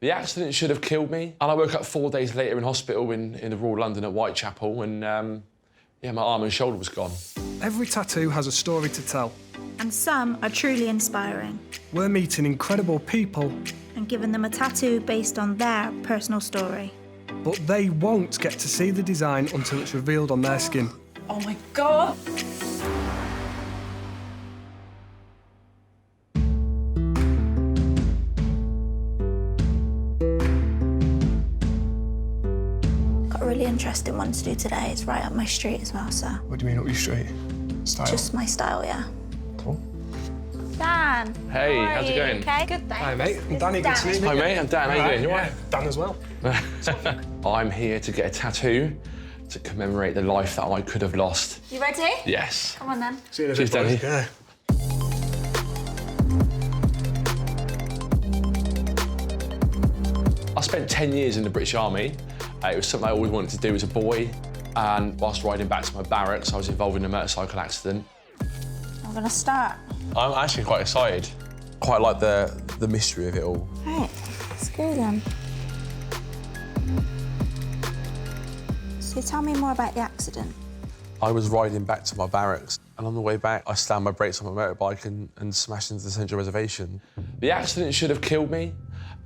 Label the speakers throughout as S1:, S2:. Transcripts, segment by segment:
S1: The accident should have killed me, and I woke up 4 days later in hospital in the Royal London at Whitechapel, and yeah, my arm and shoulder was gone.
S2: Every tattoo has a story to tell.
S3: And some are truly inspiring.
S2: We're meeting incredible people.
S3: And giving them a tattoo based on their personal story.
S2: But they won't get to see the design until it's revealed on their skin.
S4: Oh my God!
S3: Got a really interesting one to do today. It's right up my street as well, so.
S2: What do you mean up your street? Style?
S3: Just my style, yeah.
S2: Cool.
S3: Dan.
S1: Hey,
S3: how are
S1: how's it
S3: you?
S1: going?
S3: Okay, good, thanks.
S2: Hi, mate. I'm Danny. Good to meet you.
S1: Hi, mate. I'm Dan. How you doing? You all right?
S2: Dan as well.
S1: I'm here to get a tattoo to commemorate the life that I could have lost.
S3: You ready?
S1: Yes.
S3: Come on, then.
S2: See you in a
S1: Cheers,
S2: bit, boys.
S1: Danny.
S2: Yeah.
S1: I spent 10 years in the British Army. It was something I always wanted to do as a boy. And whilst riding back to my barracks, I was involved in a motorcycle accident.
S3: I'm gonna start.
S1: I'm actually quite excited. Quite like the mystery of it all.
S3: Right, let's go then. So tell me more about the accident.
S1: I was riding back to my barracks, and on the way back, I slammed my brakes on my motorbike and smashed into the central reservation. The accident should have killed me.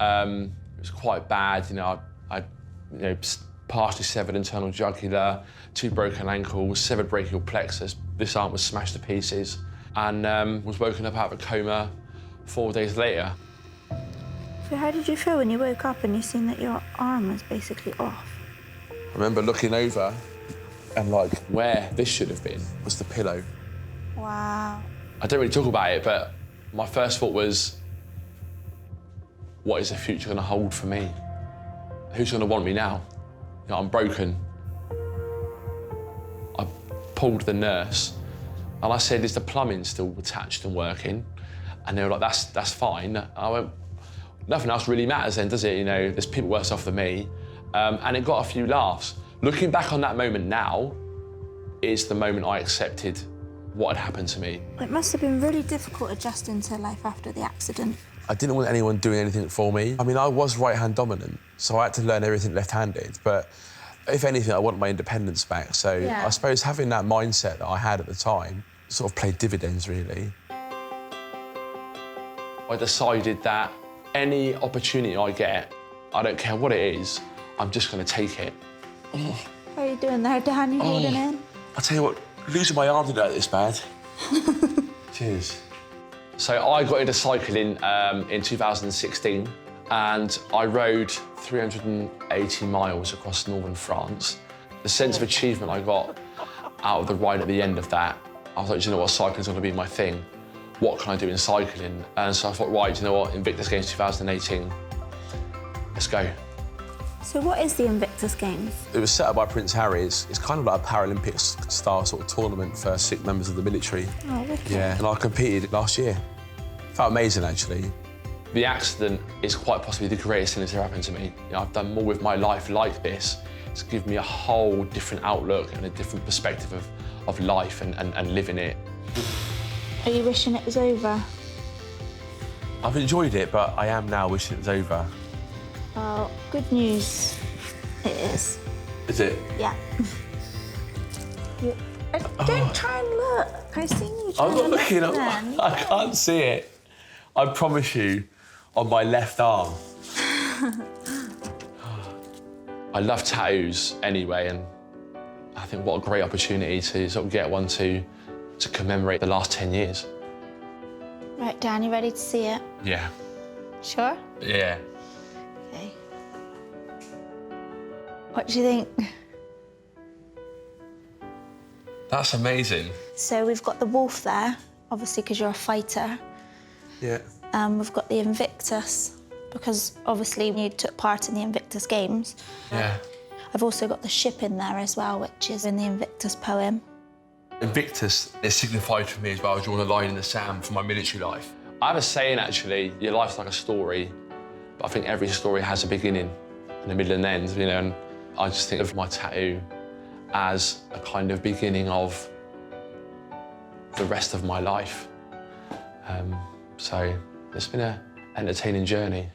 S1: It was quite bad, you know. I partially severed internal jugular, 2 broken ankles, severed brachial plexus. This arm was smashed to pieces, and was woken up out of a coma 4 days later.
S3: So how did you feel when you woke up and you seen that your arm was basically off?
S1: I remember looking over, and like where this should have been was the pillow.
S3: Wow.
S1: I don't really talk about it, but my first thought was, what is the future going to hold for me? Who's going to want me now? You know, I'm broken. I pulled the nurse, and I said, is the plumbing still attached and working? And they were like, that's fine. I went, nothing else really matters then, does it? You know, there's people worse off than me. And it got a few laughs. Looking back on that moment now is the moment I accepted what had happened to me.
S3: It must have been really difficult adjusting to life after the accident.
S1: I didn't want anyone doing anything for me. I mean, I was right-hand dominant, so I had to learn everything left-handed. But if anything, I want my independence back. So
S3: Yeah.
S1: I suppose having that mindset that I had at the time sort of played dividends, really. I decided that any opportunity I get, I don't care what it is, I'm just going to take it.
S3: What are you doing there, Dan? You holding in?
S1: I tell you what, losing my arm didn't hurt this bad. Cheers. So I got into cycling in 2016, and I rode 380 miles across northern France. The sense of achievement I got out of the ride at the end of that, I was like, do you know what, cycling's gonna be my thing. What can I do in cycling? And so I thought, right, do you know what, Invictus Games 2018, let's go.
S3: So what is the Invictus Games?
S1: It was set up by Prince Harry. It's kind of like a Paralympics-style sort of tournament for Sikh members of the military.
S3: Oh, wicked.
S1: Yeah, and I competed last year. Felt amazing, actually. The accident is quite possibly the greatest thing that's ever happened to me. You know, I've done more with my life like this. It's given me a whole different outlook and a different perspective of life and living it.
S3: Are you wishing it was over?
S1: I've enjoyed it, but I am now wishing it was over.
S3: Well, good news. It is.
S1: Is it?
S3: Yeah. Don't try and look. I've seen you try
S1: I'm not
S3: and look
S1: looking.
S3: then.
S1: I can't see it. I promise you, on my left arm. I love tattoos anyway, and I think what a great opportunity to sort of get one to commemorate the last 10 years.
S3: Right, Dan, you ready to see it?
S1: Yeah.
S3: Sure?
S1: Yeah.
S3: Okay. What do you think?
S1: That's amazing.
S3: So we've got the wolf there, obviously because you're a fighter.
S1: Yeah.
S3: We've got the Invictus, because obviously you took part in the Invictus Games.
S1: Yeah.
S3: I've also got the ship in there as well, which is in the Invictus poem.
S1: Invictus is signified for me as well, drawing a line in the sand for my military life. I have a saying, actually, your life's like a story, but I think every story has a beginning and a middle and end, you know, and I just think of my tattoo as a kind of beginning of the rest of my life. So it's been an entertaining journey.